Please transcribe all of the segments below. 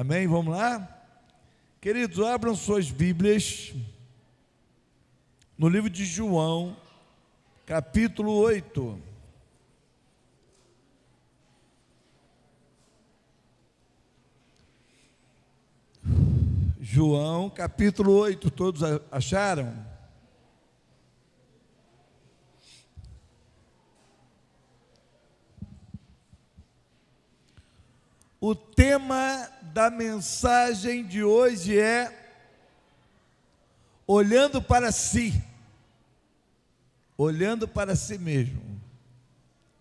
Amém? Vamos lá? Queridos, abram suas Bíblias no livro de João, capítulo 8. João, capítulo 8, todos acharam? O tema da mensagem de hoje é olhando para si, olhando para si mesmo.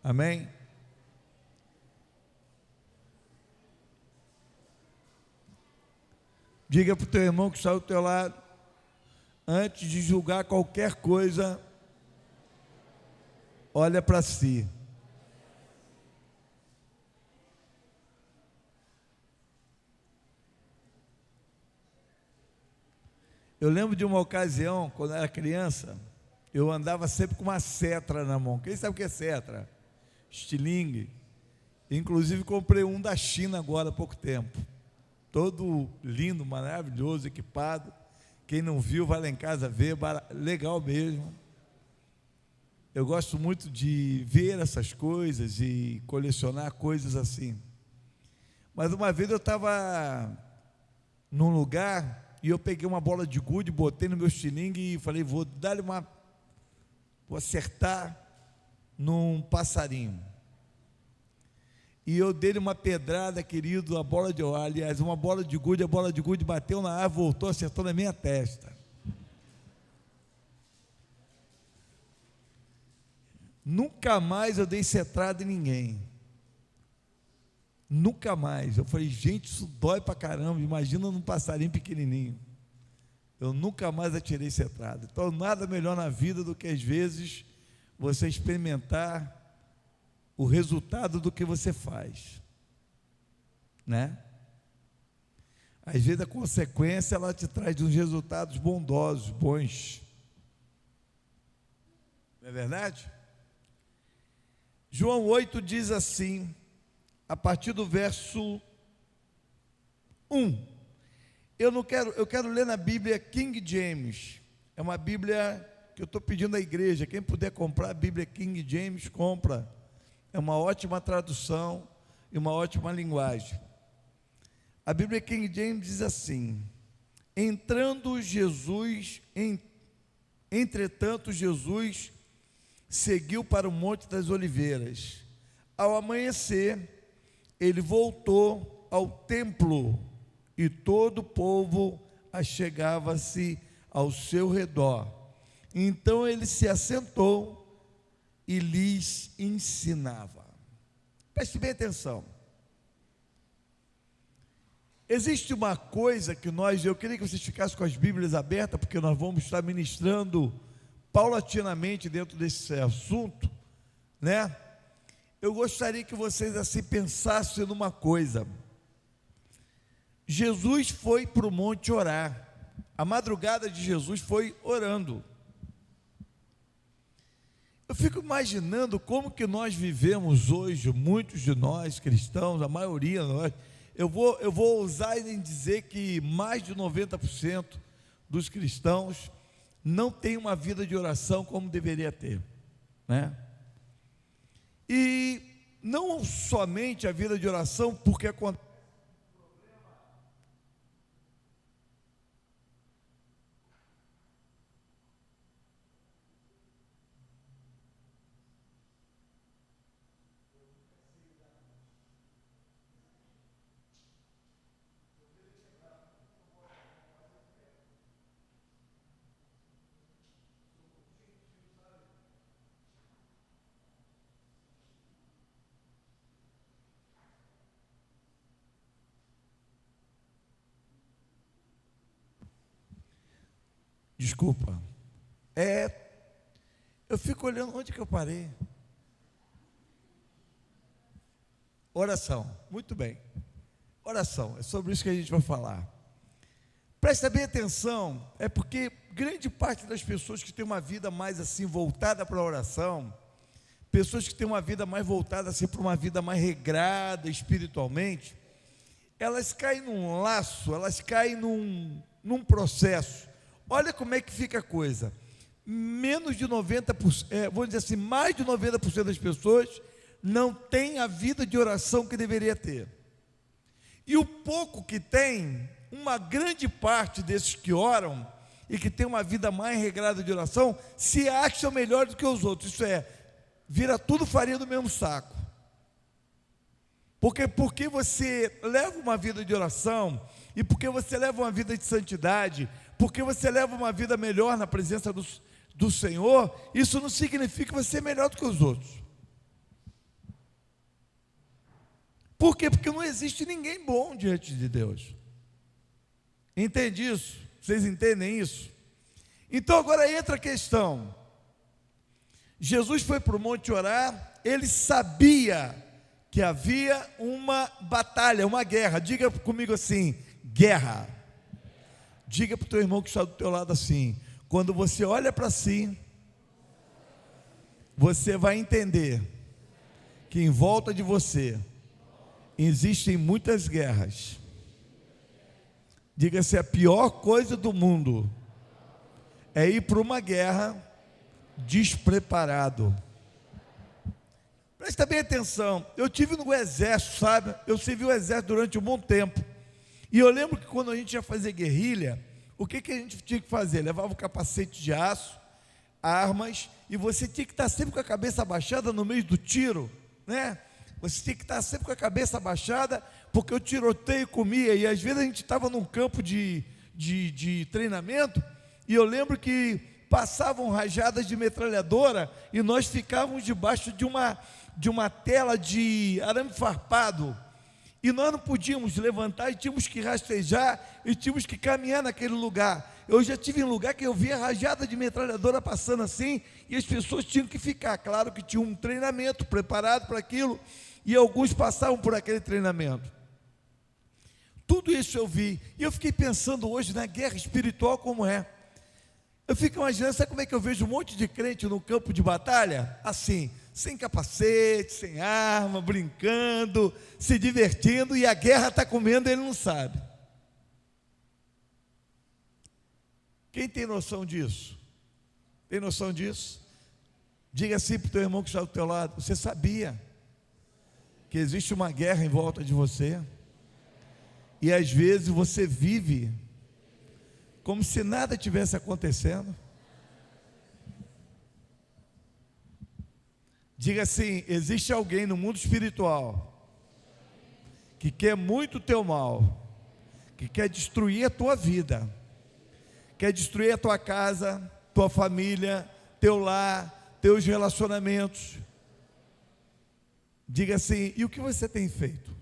Amém? Diga para o teu irmão que está ao teu lado, antes de julgar qualquer coisa, olha para si. Eu lembro de uma ocasião, quando eu era criança, eu andava sempre com uma cetra na mão. Quem sabe o que é cetra? Estilingue. Inclusive comprei um da China agora há pouco tempo. Todo lindo, maravilhoso, equipado. Quem não viu, vai lá em casa ver, legal mesmo. Eu gosto muito de ver essas coisas e colecionar coisas assim. Mas uma vez eu estava num lugar e eu peguei uma bola de gude, botei no meu estilingue e falei, vou acertar num passarinho. E eu dei-lhe uma pedrada, querido, aliás, uma bola de gude, a bola de gude bateu na árvore, voltou, acertou na minha testa. Nunca mais eu dei cetrada em ninguém. Nunca mais. Eu falei, gente, isso dói pra caramba, imagina num passarinho pequenininho. Eu nunca mais atirei cetrada. Então, nada melhor na vida do que, às vezes, você experimentar o resultado do que você faz, né? Às vezes a consequência, ela te traz uns resultados bondosos, bons. Não é verdade? João 8 diz assim, a partir do verso 1. Eu quero ler na Bíblia King James. É uma Bíblia que eu estou pedindo à igreja. Quem puder comprar a Bíblia King James, compra. É uma ótima tradução e uma ótima linguagem. A Bíblia King James diz assim: entretanto Jesus seguiu para o Monte das Oliveiras. Ao amanhecer, ele voltou ao templo e todo o povo achegava-se ao seu redor. Então ele se assentou e lhes ensinava. Preste bem atenção. Existe uma coisa que eu queria que vocês ficassem com as Bíblias abertas, porque nós vamos estar ministrando paulatinamente dentro desse assunto, né? Eu gostaria que vocês assim pensassem numa coisa. Jesus foi para o monte orar. A madrugada de Jesus foi orando. Eu fico imaginando como que nós vivemos hoje, muitos de nós cristãos, a maioria de nós. Eu vou ousar em dizer que mais de 90% dos cristãos não tem uma vida de oração como deveria ter, né? E não somente a vida de oração, porque acontece. Desculpa. Eu fico olhando, onde que eu parei? Oração, muito bem. Oração, é sobre isso que a gente vai falar. Presta bem atenção, é porque grande parte das pessoas que tem uma vida mais assim voltada para a oração, pessoas que têm uma vida mais voltada assim para uma vida mais regrada espiritualmente, elas caem num laço, elas caem num processo. Olha como é que fica a coisa. Menos de 90%, vou dizer assim, mais de 90% das pessoas não têm a vida de oração que deveria ter. E o pouco que tem, uma grande parte desses que oram e que tem uma vida mais regrada de oração, se acham melhor do que os outros. Isso é, vira tudo farinha do mesmo saco. Porque você leva uma vida de oração, e porque você leva uma vida de santidade, porque você leva uma vida melhor na presença do Senhor, isso não significa que você é melhor do que os outros. Por quê? Porque não existe ninguém bom diante de Deus. Entende isso? Vocês entendem isso? Então agora entra a questão. Jesus foi para o monte orar, ele sabia que havia uma batalha, uma guerra. Diga comigo assim, guerra. Diga para o teu irmão que está do teu lado assim, quando você olha para si, você vai entender que em volta de você existem muitas guerras. Diga-se, a pior coisa do mundo é ir para uma guerra despreparado. Presta bem atenção, eu tive no exército, sabe? Eu servi o exército durante um bom tempo. E eu lembro que quando a gente ia fazer guerrilha, o que a gente tinha que fazer? Levava o capacete de aço, armas, e você tinha que estar sempre com a cabeça abaixada no meio do tiro, né? Você tinha que estar sempre com a cabeça abaixada, porque o tiroteio comia, e às vezes a gente estava num campo de treinamento, e eu lembro que passavam rajadas de metralhadora, e nós ficávamos debaixo de uma tela de arame farpado, e nós não podíamos levantar, e tínhamos que rastejar, e tínhamos que caminhar naquele lugar. Eu já tive em lugar que eu via rajada de metralhadora passando assim, e as pessoas tinham que ficar. Claro que tinha um treinamento preparado para aquilo, e alguns passavam por aquele treinamento. Tudo isso eu vi, e eu fiquei pensando hoje na guerra espiritual como é. Eu fico imaginando, sabe como é que eu vejo um monte de crente no campo de batalha? Assim, sem capacete, sem arma, brincando, se divertindo, e a guerra está comendo e ele não sabe. Quem tem noção disso? Tem noção disso? Diga assim para o teu irmão que está do teu lado, você sabia que existe uma guerra em volta de você? E às vezes você vive como se nada tivesse acontecendo? Diga assim, existe alguém no mundo espiritual que quer muito o teu mal, que quer destruir a tua vida, quer destruir a tua casa, tua família, teu lar, teus relacionamentos. Diga assim, e o que você tem feito?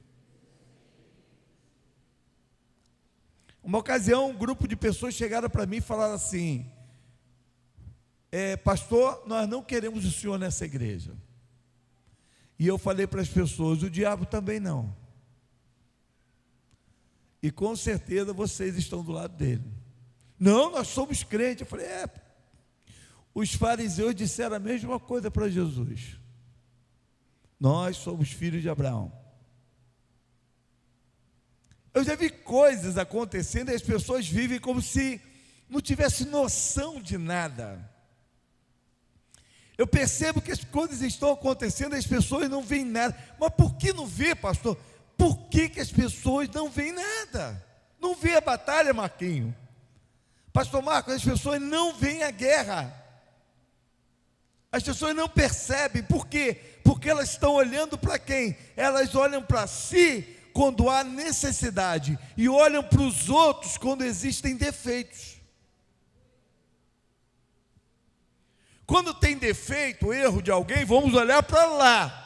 Uma ocasião, um grupo de pessoas chegaram para mim e falaram assim, pastor, nós não queremos o senhor nessa igreja. E eu falei para as pessoas, o diabo também não. E com certeza vocês estão do lado dele. Não, nós somos crentes. Eu falei, os fariseus disseram a mesma coisa para Jesus. Nós somos filhos de Abraão. Eu já vi coisas acontecendo e as pessoas vivem como se não tivessem noção de nada. Eu percebo que as coisas estão acontecendo e as pessoas não veem nada. Mas por que não vê, pastor? Por que as pessoas não veem nada? Não vê a batalha, Marquinho? Pastor Marcos, as pessoas não veem a guerra. As pessoas não percebem. Por quê? Porque elas estão olhando para quem? Elas olham para si quando há necessidade e olham para os outros quando existem defeitos. Quando tem defeito, erro de alguém, vamos olhar para lá.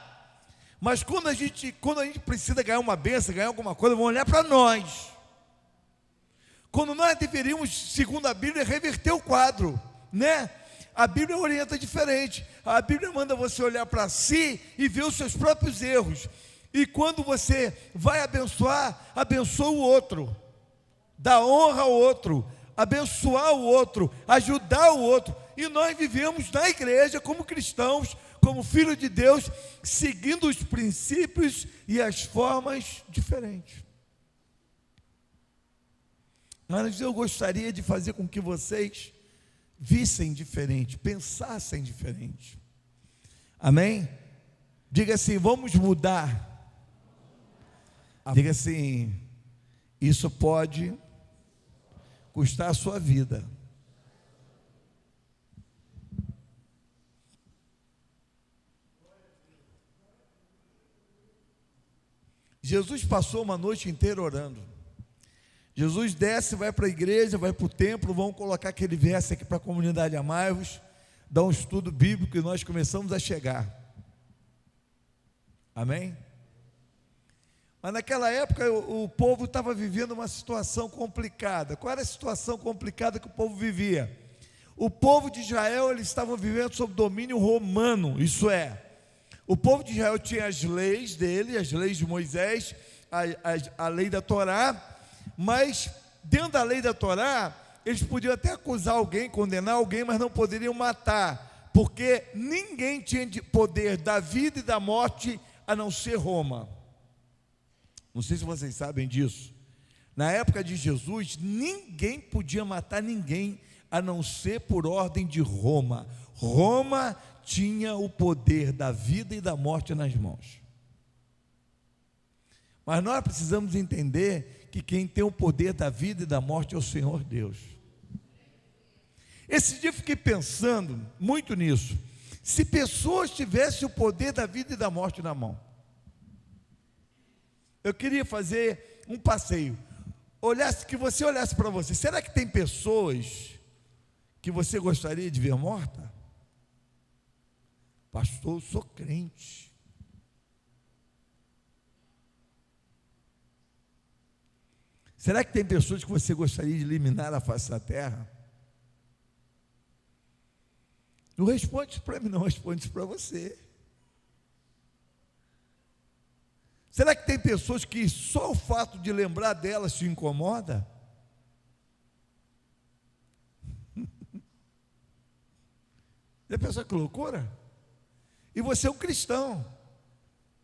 Mas quando a gente precisa ganhar uma bênção, ganhar alguma coisa, vamos olhar para nós. Quando nós deveríamos, segundo a Bíblia, reverter o quadro, né? A Bíblia orienta diferente. A Bíblia manda você olhar para si e ver os seus próprios erros. E quando você vai abençoar, abençoa o outro, dá honra ao outro, abençoar o outro, ajudar o outro. E nós vivemos na igreja como cristãos, como filhos de Deus, seguindo os princípios e as formas diferentes. Mas eu gostaria de fazer com que vocês vissem diferente, pensassem diferente. Amém? Diga assim: vamos mudar. Diga assim: isso pode custar a sua vida. Jesus passou uma noite inteira orando. Jesus desce, vai para a igreja, vai para o templo. Vamos colocar aquele verso aqui para a comunidade Amai-vos, dar um estudo bíblico e nós começamos a chegar. Amém? Mas naquela época o povo estava vivendo uma situação complicada. Qual era a situação complicada que o povo vivia? O povo de Israel, eles estavam vivendo sob domínio romano. Isso é, o povo de Israel tinha as leis dele, as leis de Moisés, a lei da Torá. Mas dentro da lei da Torá, eles podiam até acusar alguém, condenar alguém, mas não poderiam matar, porque ninguém tinha poder da vida e da morte a não ser Roma. Não sei se vocês sabem disso. Na época de Jesus, ninguém podia matar ninguém a não ser por ordem de Roma. Roma tinha o poder da vida e da morte nas mãos. Mas nós precisamos entender que quem tem o poder da vida e da morte é o Senhor Deus. Esse dia eu fiquei pensando muito nisso. Se pessoas tivessem o poder da vida e da morte na mão, eu queria fazer um passeio. Que você olhasse para você. Será que tem pessoas que você gostaria de ver morta? Pastor, eu sou crente. Será que tem pessoas que você gostaria de eliminar da face da terra? Não responde isso para mim, não, responde isso para você. Será que tem pessoas que só o fato de lembrar delas te incomoda? Já pensou que loucura? E você é um cristão.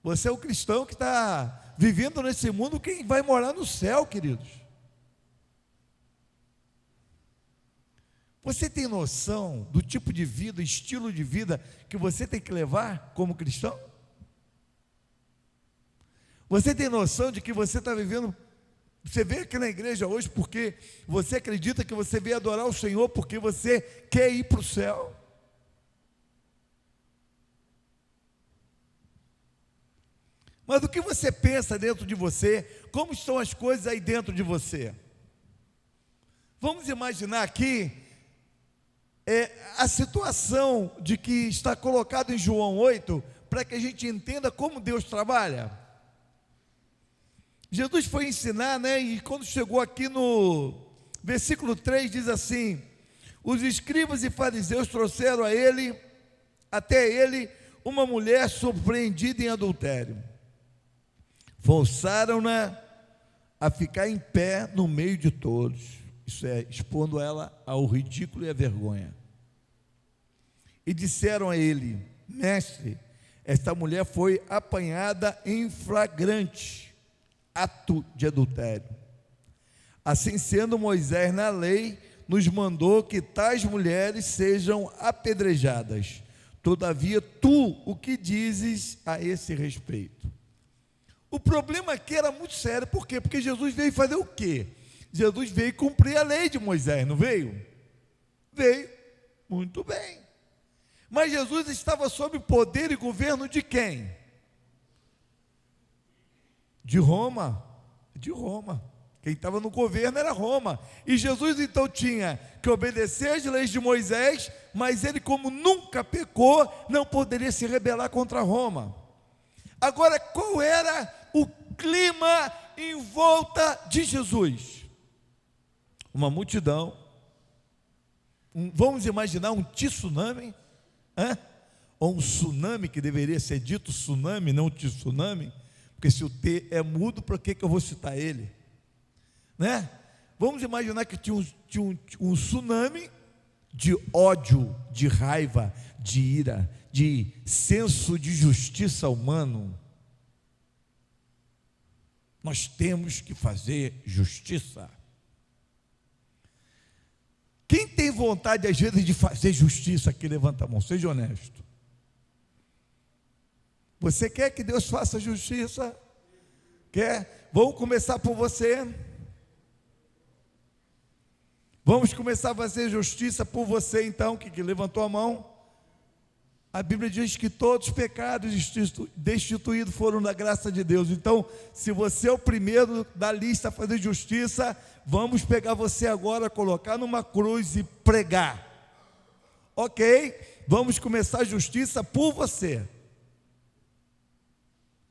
Você é um cristão que está vivendo nesse mundo, quem vai morar no céu, queridos. Você tem noção do tipo de vida, estilo de vida que você tem que levar como cristão? Você tem noção de que você está vivendo? Você veio aqui na igreja hoje porque você acredita que você veio adorar o Senhor porque você quer ir para o céu? Mas o que você pensa dentro de você? Como estão as coisas aí dentro de você? Vamos imaginar aqui a situação de que está colocado em João 8, para que a gente entenda como Deus trabalha. Jesus foi ensinar, e quando chegou aqui no versículo 3, diz assim: os escribas e fariseus trouxeram até ele, uma mulher surpreendida em adultério. Forçaram-na a ficar em pé no meio de todos, isso é, expondo ela ao ridículo e à vergonha. E disseram a ele: mestre, esta mulher foi apanhada em flagrante ato de adultério. Assim sendo, Moisés na lei nos mandou que tais mulheres sejam apedrejadas. Todavia, tu o que dizes a esse respeito? O problema aqui era muito sério. Por quê? Porque Jesus veio fazer o quê? Jesus veio cumprir a lei de Moisés, não veio? Veio, muito bem. Mas Jesus estava sob o poder e governo de quem? De Roma. De Roma. Quem estava no governo era Roma. E Jesus então tinha que obedecer às leis de Moisés, mas ele, como nunca pecou, não poderia se rebelar contra Roma. Agora, qual era o clima em volta de Jesus? Uma multidão. Vamos imaginar um tsunami, ou um tsunami, que deveria ser dito tsunami, não tsunami, porque se o T é mudo, para que eu vou citar ele? Vamos imaginar que tinha um tsunami de ódio, de raiva, de ira, de senso de justiça humano. Nós temos que fazer justiça. Quem tem vontade, às vezes, de fazer justiça aqui, levanta a mão, seja honesto. Você quer que Deus faça justiça? Quer? Vamos começar por você. Vamos começar a fazer justiça por você, então, que levantou a mão. A Bíblia diz que todos os pecados destituídos foram da graça de Deus. Então, se você é o primeiro da lista a fazer justiça, vamos pegar você agora, colocar numa cruz e pregar. Ok? Vamos começar a justiça por você.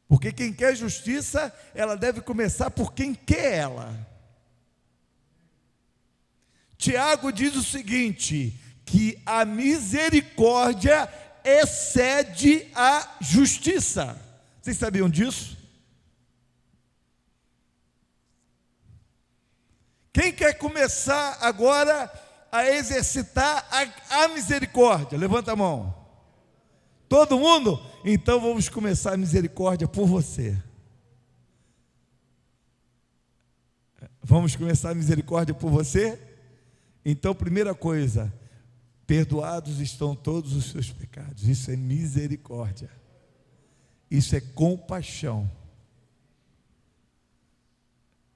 Porque quem quer justiça, ela deve começar por quem quer ela. Tiago diz o seguinte, que a misericórdia excede a justiça. Vocês sabiam disso? Quem quer começar agora a exercitar a misericórdia? Levanta a mão. Todo mundo? Então vamos começar a misericórdia por você. Vamos começar a misericórdia por você? Então, primeira coisa, perdoados estão todos os seus pecados. Isso é misericórdia. Isso é compaixão.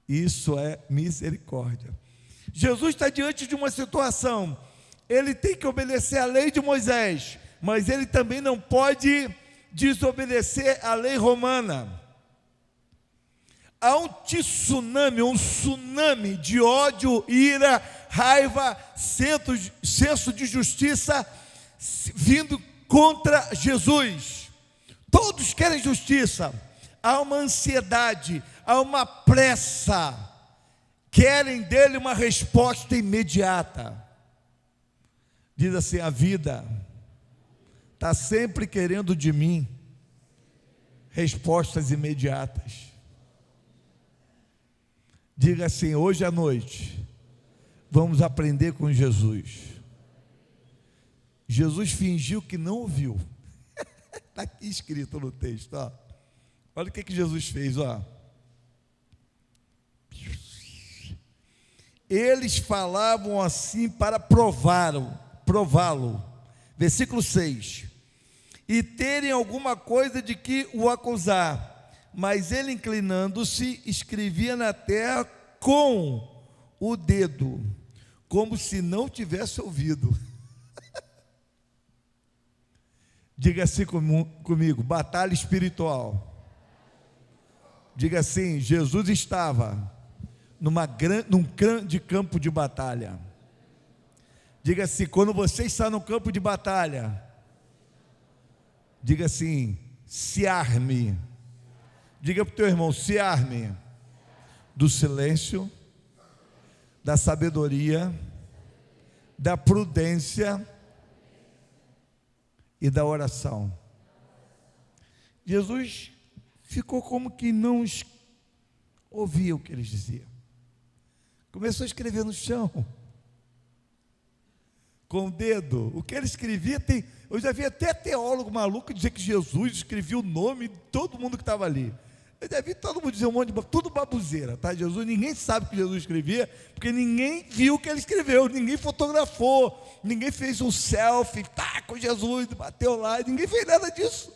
Isso é misericórdia. Jesus está diante de uma situação. Ele tem que obedecer à lei de Moisés, mas ele também não pode desobedecer à lei romana. Há um tsunami de ódio, ira, raiva, senso de justiça vindo contra Jesus. Todos querem justiça. Há uma ansiedade, há uma pressa. Querem dele uma resposta imediata. Diz assim: a vida está sempre querendo de mim respostas imediatas. Diga assim: hoje à noite vamos aprender com Jesus. Jesus fingiu que não ouviu. Está aqui escrito no texto, ó. Olha o que Jesus fez, ó. Eles falavam assim para prová-lo. Versículo 6. E terem alguma coisa de que o acusar. Mas ele, inclinando-se, escrevia na terra com o dedo, como se não tivesse ouvido. Diga assim comigo: batalha espiritual. Diga assim: Jesus estava num grande campo de batalha. Diga assim: quando você está no campo de batalha, diga assim: se arme. Diga para o teu irmão: se arme do silêncio, da sabedoria, da prudência e da oração. Jesus ficou como que não ouvia o que eles diziam. Começou a escrever no chão, com o dedo. O que ele escrevia eu já vi até teólogo maluco dizer que Jesus escrevia o nome de todo mundo que estava ali. Eu já vi todo mundo dizer um monte de tudo babuzeira, tá? Jesus, ninguém sabe o que Jesus escrevia, porque ninguém viu o que ele escreveu, ninguém fotografou, ninguém fez um selfie, com Jesus, bateu lá, ninguém fez nada disso.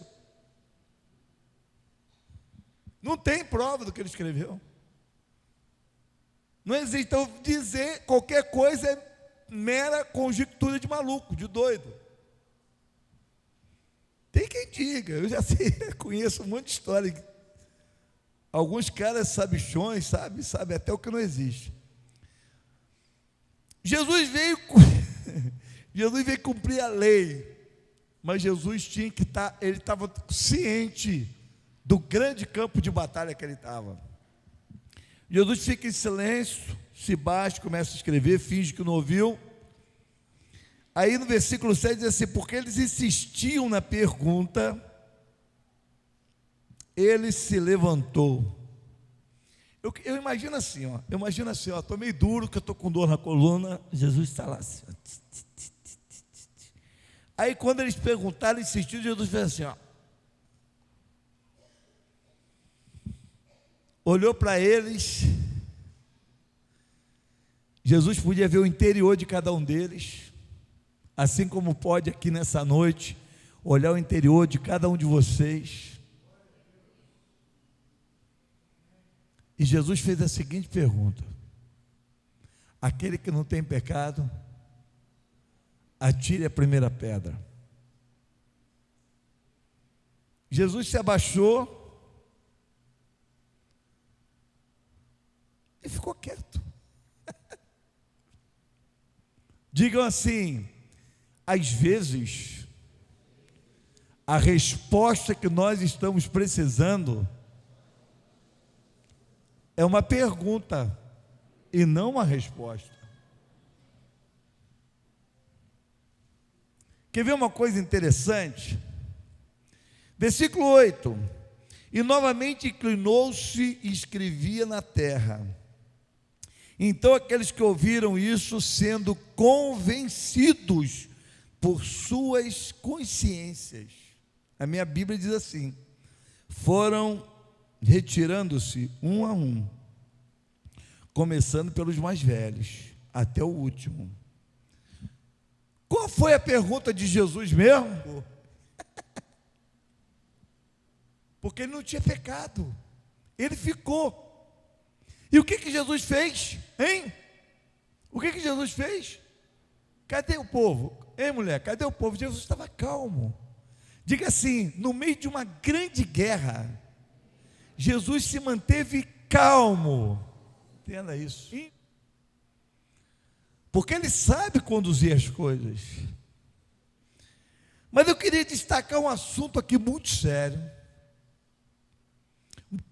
Não tem prova do que ele escreveu. Não existe. Então, dizer qualquer coisa é mera conjectura de maluco, de doido. Tem quem diga. Eu já sei, conheço um monte de história. Alguns caras sabichões, sabe até o que não existe. Jesus veio cumprir a lei, mas Jesus tinha que estar, ele estava ciente do grande campo de batalha que ele estava. Jesus fica em silêncio, se baixa, começa a escrever, finge que não ouviu. Aí no versículo 7 diz assim: porque eles insistiam na pergunta, ele se levantou. Eu imagino assim, estou meio duro, que eu estou com dor na coluna. Jesus está lá assim, ó. Aí quando eles perguntaram, insistiram, Jesus fez assim, ó. Olhou para eles Jesus podia ver o interior de cada um deles, assim como pode aqui nessa noite olhar o interior de cada um de vocês. E Jesus fez a seguinte pergunta: aquele que não tem pecado, atire a primeira pedra. Jesus se abaixou e ficou quieto. Digam assim: às vezes, a resposta que nós estamos precisando é uma pergunta e não uma resposta. Quer ver uma coisa interessante? Versículo 8: e novamente inclinou-se e escrevia na terra. Então aqueles que ouviram isso, sendo convencidos por suas consciências, a minha Bíblia diz assim, foram retirando-se um a um, começando pelos mais velhos até o último. Qual foi a pergunta de Jesus mesmo? Porque ele não tinha pecado, ele ficou. E o que Jesus fez? Hein? O que Jesus fez? Cadê o povo? Ei, mulher, cadê o povo? Jesus estava calmo. Diga assim: no meio de uma grande guerra, Jesus se manteve calmo. Entenda isso. Porque ele sabe conduzir as coisas. Mas eu queria destacar um assunto aqui muito sério.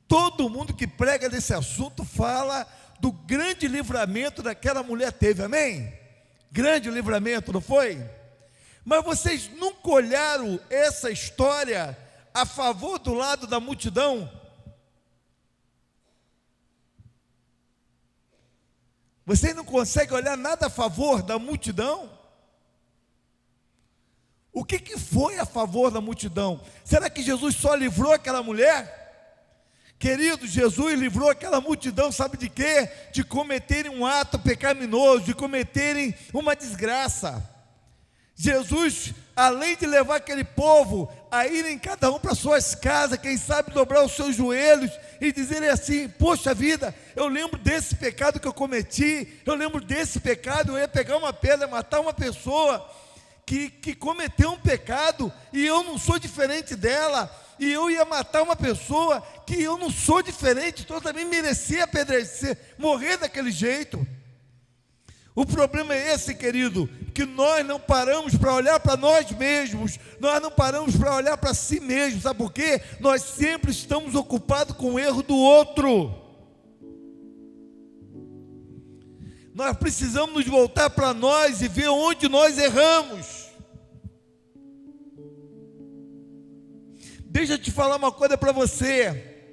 Todo mundo que prega desse assunto fala do grande livramento daquela mulher teve, amém? Grande livramento, não foi? Mas vocês nunca olharam essa história a favor do lado da multidão? Vocês não conseguem olhar nada a favor da multidão? O que foi a favor da multidão? Será que Jesus só livrou aquela mulher? Querido, Jesus livrou aquela multidão, sabe de quê? De cometerem um ato pecaminoso, de cometerem uma desgraça. Jesus, além de levar aquele povo a irem cada um para suas casas, quem sabe dobrar os seus joelhos e dizerem assim: poxa vida, eu lembro desse pecado que eu cometi, eu lembro desse pecado, eu ia pegar uma pedra, matar uma pessoa que cometeu um pecado, e eu não sou diferente dela, e eu ia matar uma pessoa que eu não sou diferente, então eu também merecia apedrecer, morrer daquele jeito. O problema é esse, querido, que nós não paramos para olhar para nós mesmos, nós não paramos para olhar para si mesmos, sabe por quê? Nós sempre estamos ocupados com o erro do outro. Nós precisamos nos voltar para nós e ver onde nós erramos. Deixa eu te falar uma coisa para você.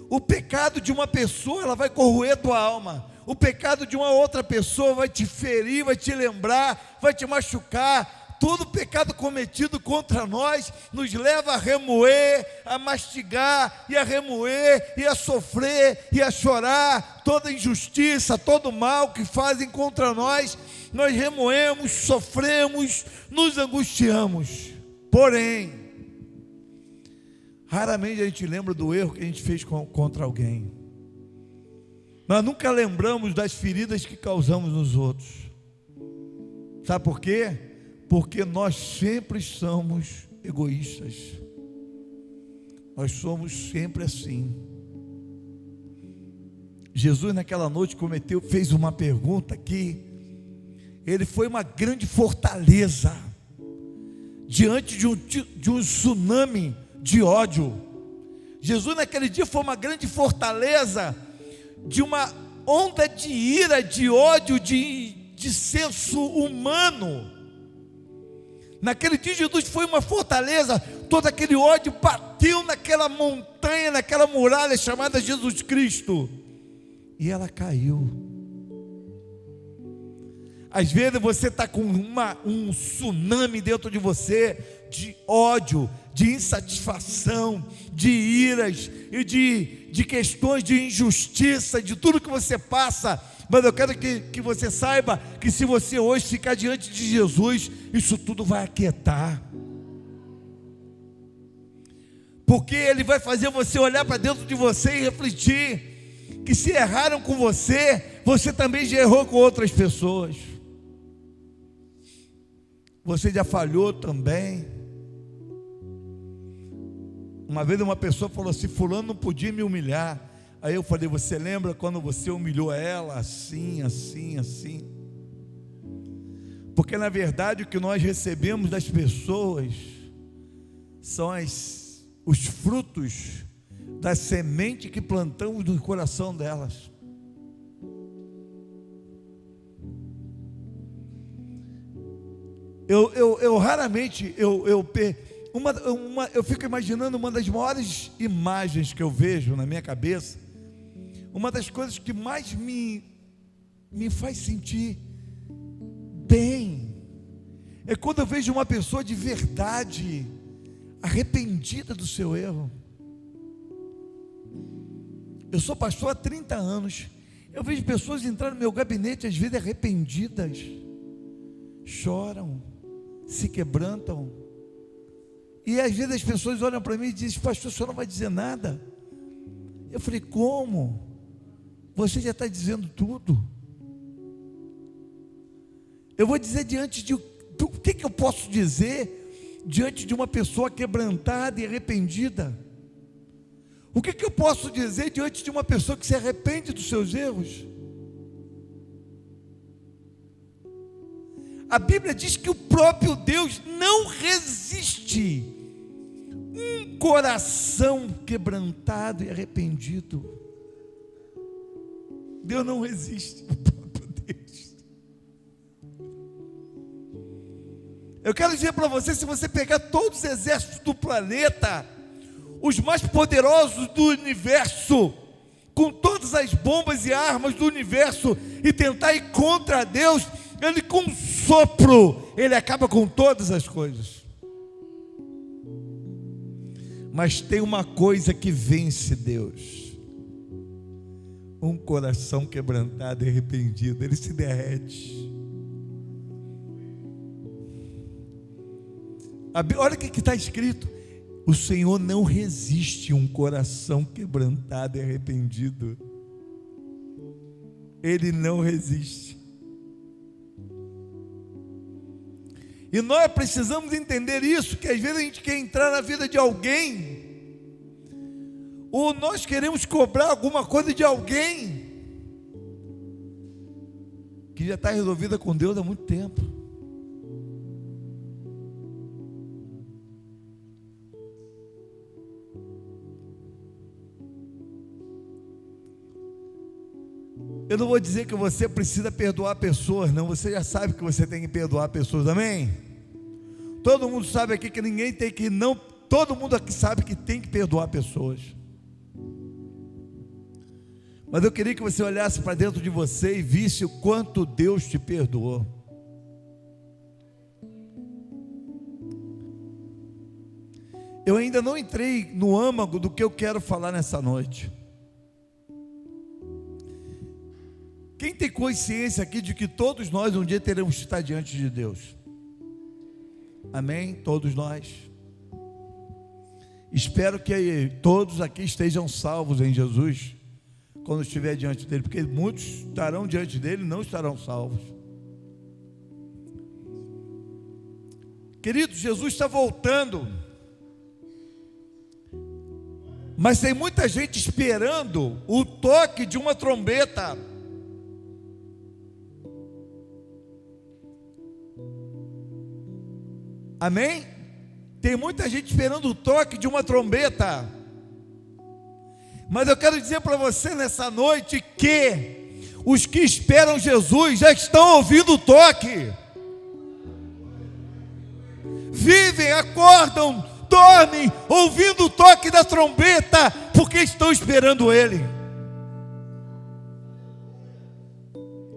O pecado de uma pessoa, ela vai corroer tua alma. O pecado de uma outra pessoa vai te ferir, vai te lembrar, vai te machucar. Todo pecado cometido contra nós nos leva a remoer, a mastigar, e a remoer, e a sofrer, e a chorar. Toda injustiça, todo mal que fazem contra nós, nós remoemos, sofremos, nos angustiamos. Porém, raramente a gente lembra do erro que a gente fez contra alguém. Nós nunca lembramos das feridas que causamos nos outros. Sabe por quê? Porque nós sempre somos egoístas. Nós somos sempre assim. Jesus naquela noite fez uma pergunta que ele foi uma grande fortaleza diante de um tsunami de ódio. Jesus naquele dia foi uma grande fortaleza de uma onda de ira, de ódio, de senso humano. Naquele dia Jesus foi uma fortaleza, todo aquele ódio bateu naquela montanha, naquela muralha chamada Jesus Cristo, e ela caiu. Às vezes você está com um tsunami dentro de você, de ódio, de insatisfação, de iras e de questões de injustiça, de tudo que você passa. Mas eu quero que você saiba que se você hoje ficar diante de Jesus, isso tudo vai aquietar. Porque Ele vai fazer você olhar para dentro de você e refletir que se erraram com você, você também já errou com outras pessoas. Você já falhou também. Uma vez uma pessoa falou assim: fulano não podia me humilhar. Aí eu falei: você lembra quando você humilhou ela assim, assim, assim? Porque na verdade o que nós recebemos das pessoas são os frutos da semente que plantamos no coração delas. Eu raramente eu fico imaginando uma das maiores imagens que eu vejo na minha cabeça. Uma das coisas que mais me faz sentir bem é quando eu vejo uma pessoa de verdade arrependida do seu erro. Eu sou pastor há 30 anos. Eu vejo pessoas entrar no meu gabinete às vezes arrependidas, choram, se quebrantam, e às vezes as pessoas olham para mim e dizem: pastor, o senhor não vai dizer nada? Eu falei: como? Você já está dizendo tudo. Eu vou dizer diante de o que eu posso dizer diante de uma pessoa quebrantada e arrependida? O que eu posso dizer diante de uma pessoa que se arrepende dos seus erros? A Bíblia diz que o próprio Deus não resiste um coração quebrantado e arrependido. Deus não resiste o próprio Deus. Eu quero dizer para você: se você pegar todos os exércitos do planeta, os mais poderosos do universo, com todas as bombas e armas do universo, e tentar ir contra Deus, Ele com um sopro, Ele acaba com todas as coisas. Mas tem uma coisa que vence Deus: um coração quebrantado e arrependido. Ele se derrete. Olha o que está escrito: o Senhor não resiste um coração quebrantado e arrependido. Ele não resiste. E nós precisamos entender isso, que às vezes a gente quer entrar na vida de alguém, ou nós queremos cobrar alguma coisa de alguém que já está resolvida com Deus há muito tempo. Eu não vou dizer que você precisa perdoar pessoas, não. Você já sabe que você tem que perdoar pessoas, amém? Todo mundo sabe aqui que ninguém tem que não. Todo mundo aqui sabe que tem que perdoar pessoas. Mas eu queria que você olhasse para dentro de você e visse o quanto Deus te perdoou. Eu ainda não entrei no âmago do que eu quero falar nessa noite. Quem tem consciência aqui de que todos nós um dia teremos que estar diante de Deus? Amém? Todos nós. Espero que todos aqui estejam salvos em Jesus quando estiver diante dele, porque muitos estarão diante dele e não estarão salvos. Queridos, Jesus está voltando, mas tem muita gente esperando o toque de uma trombeta. Amém? Tem muita gente esperando o toque de uma trombeta. Mas eu quero dizer para você nessa noite que os que esperam Jesus já estão ouvindo o toque. Vivem, acordam, dormem, ouvindo o toque da trombeta, porque estão esperando Ele.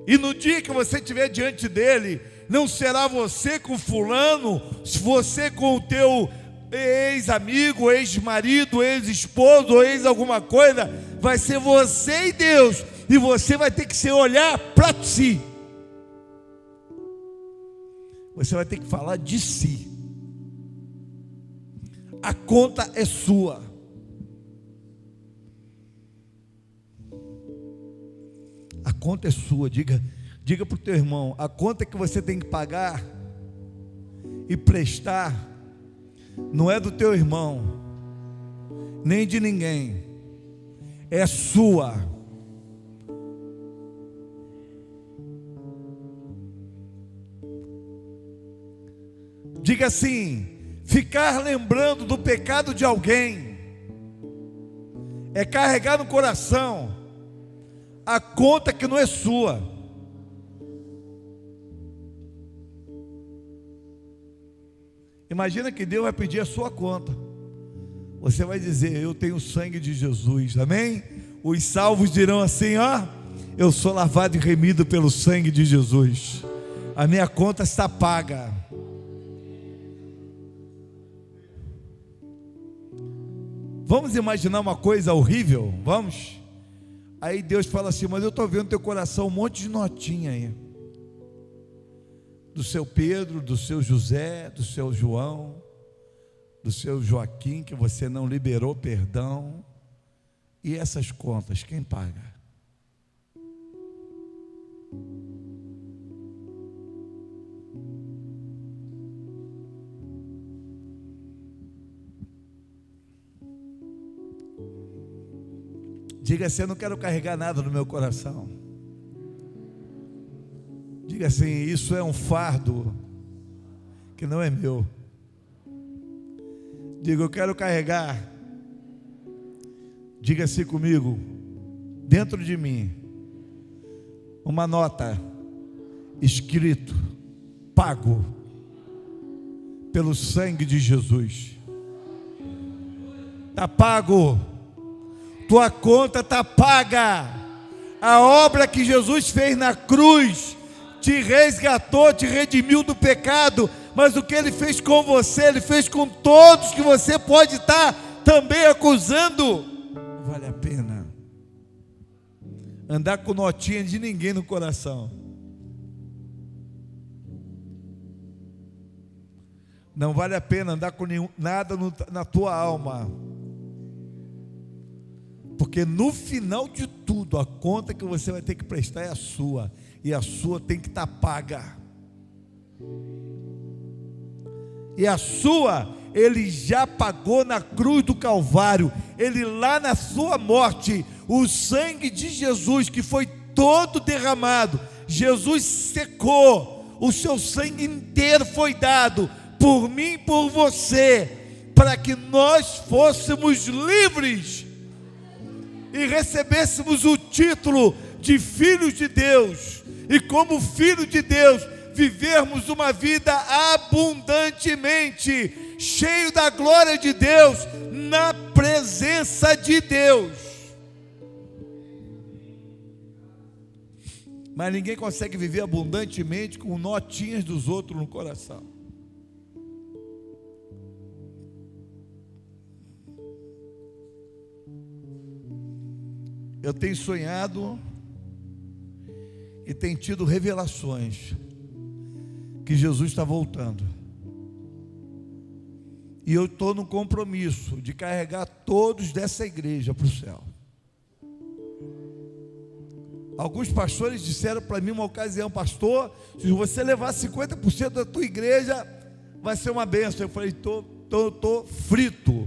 E no dia que você estiver diante dele, não será você com fulano, você com o teu ex-amigo, ex-marido, ex-esposo, ou ex alguma coisa. Vai ser você e Deus, e você vai ter que se olhar para si. Você vai ter que falar de si. A conta é sua. A conta é sua. Diga para o teu irmão: a conta que você tem que pagar e prestar não é do teu irmão, nem de ninguém, é sua. Diga assim: ficar lembrando do pecado de alguém é carregar no coração a conta que não é sua. Imagina que Deus vai pedir a sua conta. Você vai dizer: eu tenho o sangue de Jesus, amém? Os salvos dirão assim: ó, eu sou lavado e remido pelo sangue de Jesus, a minha conta está paga. Vamos imaginar uma coisa horrível? Vamos? Aí Deus fala assim: mas eu estou vendo no teu coração um monte de notinha aí, do seu Pedro, do seu José, do seu João, do seu Joaquim, que você não liberou perdão. E essas contas, quem paga? Diga assim: eu não quero carregar nada no meu coração. Diga assim: isso é um fardo que não é meu. Diga: eu quero carregar. Diga assim comigo: dentro de mim, uma nota escrito: pago pelo sangue de Jesus. Está pago. Tua conta está paga. A obra que Jesus fez na cruz te resgatou, te redimiu do pecado. Mas o que Ele fez com você, Ele fez com todos que você pode estar também acusando. Não vale a pena andar com notinha de ninguém no coração. Não vale a pena andar com nada na tua alma. Porque no final de tudo, a conta que você vai ter que prestar é a sua. E a sua tem que estar paga. E a sua, Ele já pagou na cruz do Calvário. Ele lá na sua morte, o sangue de Jesus que foi todo derramado, Jesus secou, o seu sangue inteiro foi dado por mim e por você, para que nós fôssemos livres e recebêssemos o título de filhos de Deus, e como filho de Deus, vivermos uma vida abundantemente, cheio da glória de Deus, na presença de Deus. Mas ninguém consegue viver abundantemente com notinhas dos outros no coração. Eu tenho sonhado e tenho tido revelações que Jesus está voltando. E eu estou no compromisso de carregar todos dessa igreja para o céu. Alguns pastores disseram para mim uma ocasião: pastor, se você levar 50% da tua igreja, vai ser uma bênção. Eu falei: estou frito.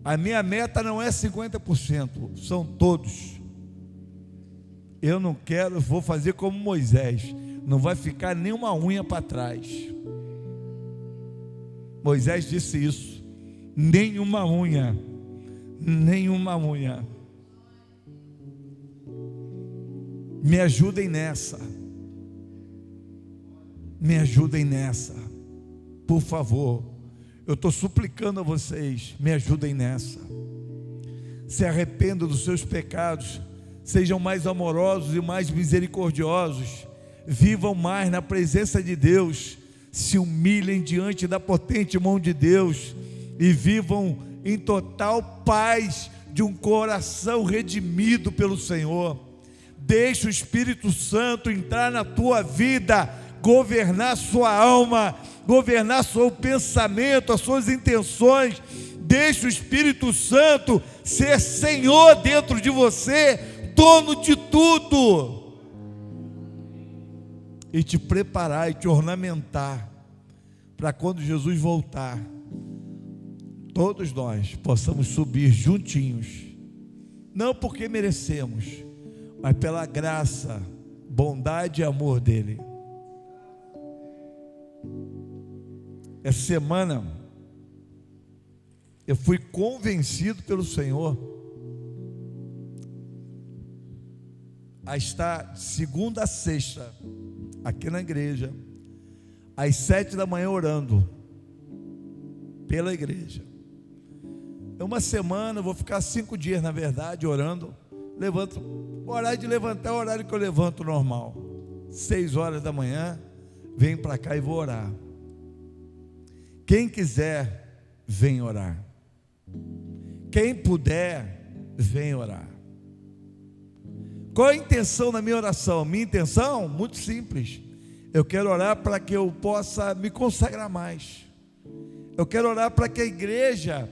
A minha meta não é 50%, são todos. Eu não quero, vou fazer como Moisés, não vai ficar nenhuma unha para trás. Moisés disse isso: nenhuma unha, nenhuma unha. Me ajudem nessa, me ajudem nessa, por favor. Eu estou suplicando a vocês, me ajudem nessa. Se arrependam dos seus pecados, sejam mais amorosos e mais misericordiosos. vivam mais na presença de Deus, se humilhem diante da potente mão de Deus e vivam em total paz de um coração redimido pelo Senhor. Deixa o Espírito Santo entrar na tua vida, governar sua alma, governar seu pensamento, as suas intenções. Deixa o Espírito Santo ser Senhor dentro de você, dono de tudo, e te preparar e te ornamentar para quando Jesus voltar, todos nós possamos subir juntinhos, não porque merecemos, mas pela graça, bondade e amor dele. Essa semana eu fui convencido pelo Senhor a estar de segunda a sexta aqui na igreja, às 7 da manhã, orando pela igreja. É uma semana, eu vou ficar 5 dias, na verdade, orando. Levanto, o horário de levantar é o horário que eu levanto normal, 6 horas da manhã, venho para cá e vou orar. Quem quiser, vem orar. Quem puder, vem orar. Qual a intenção da minha oração? Minha intenção, muito simples. Eu quero orar para que eu possa me consagrar mais. Eu quero orar para que a igreja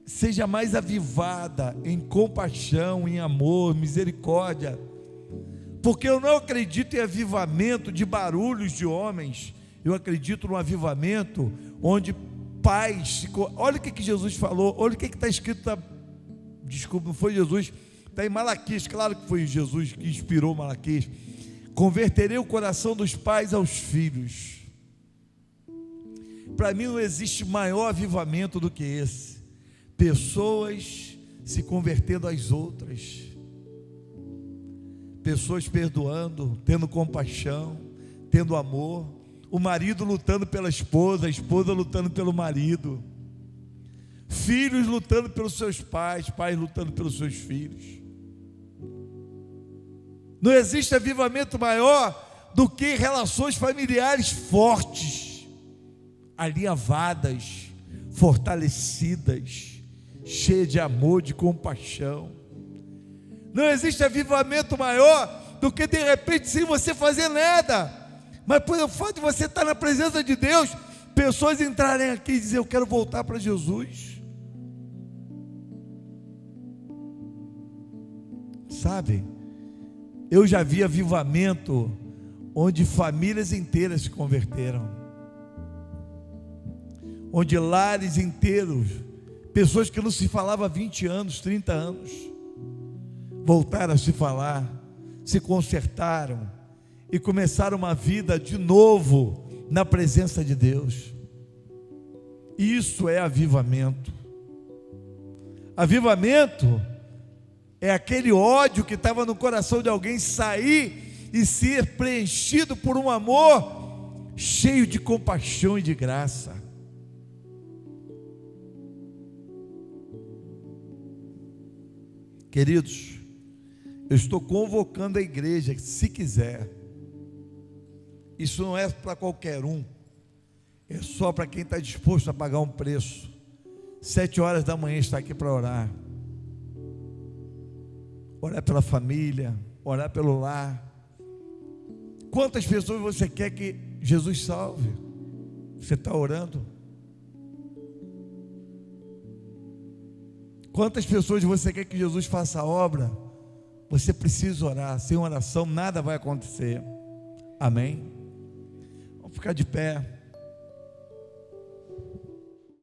seja mais avivada em compaixão, em amor, misericórdia. Porque eu não acredito em avivamento de barulhos de homens. Eu acredito no avivamento onde pais... Olha o que Jesus falou, olha o que está escrito, desculpa, não foi Jesus, está em Malaquias, claro que foi Jesus que inspirou Malaquias. Converterei o coração dos pais aos filhos. Para mim não existe maior avivamento do que esse. Pessoas se convertendo às outras, pessoas perdoando, tendo compaixão, tendo amor, o marido lutando pela esposa, a esposa lutando pelo marido, filhos lutando pelos seus pais, pais lutando pelos seus filhos. Não existe avivamento maior do que relações familiares fortes, alinhavadas, fortalecidas, cheias de amor, de compaixão. Não existe avivamento maior do que, de repente, sem você fazer nada, mas por o fato de você estar na presença de Deus, pessoas entrarem aqui e dizer: eu quero voltar para Jesus. Sabe, eu já vi avivamento onde famílias inteiras se converteram, onde lares inteiros, pessoas que não se falavam há 20 anos, 30 anos, voltaram a se falar, se consertaram e começaram uma vida de novo na presença de Deus. Isso é avivamento. Avivamento é aquele ódio que estava no coração de alguém sair e ser preenchido por um amor cheio de compaixão e de graça. Queridos, eu estou convocando a igreja, se quiser. Isso não é para qualquer um, é só para quem está disposto a pagar um preço. 7 horas da manhã está aqui para orar. Orar pela família, orar pelo lar. Quantas pessoas você quer que Jesus salve? Você está orando? Quantas pessoas você quer que Jesus faça a obra? Você precisa orar. Sem oração nada vai acontecer. Amém? Vamos ficar de pé.